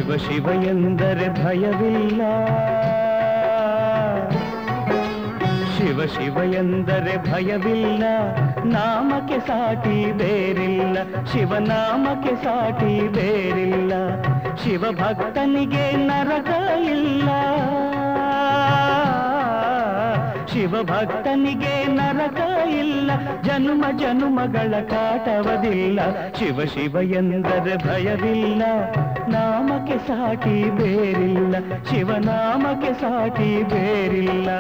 ಶಿವ ಶಿವ ಎಂದರೆ ಭಯವಿಲ್ಲ, ಶಿವ ಶಿವ ಎಂದರೆ ಭಯವಿಲ್ಲ, ನಾಮಕ್ಕೆ ಸಾಟಿ ಬೇರಿಲ್ಲ, ಶಿವನಾಮಕ್ಕೆ ಸಾಟಿ ಬೇರಿಲ್ಲ. ಶಿವ ಭಕ್ತನಿಗೆ ನರಕ ಇಲ್ಲ, ಶಿವ ಭಕ್ತನಿಗೆ ನರಕ ಇಲ್ಲ, ಜನ್ಮ ಜನ್ಮಗಳ ಕಾಟವದಿಲ್ಲ. ಶಿವ ಶಿವ ಎಂದರೆ ಭಯವಿಲ್ಲ, ನಾಮಕ್ಕೆ ಸಾಟಿ ಬೇರಿಲ್ಲ, ಶಿವನಾಮಕ್ಕೆ ಸಾಟಿ ಬೇರಿಲ್ಲ.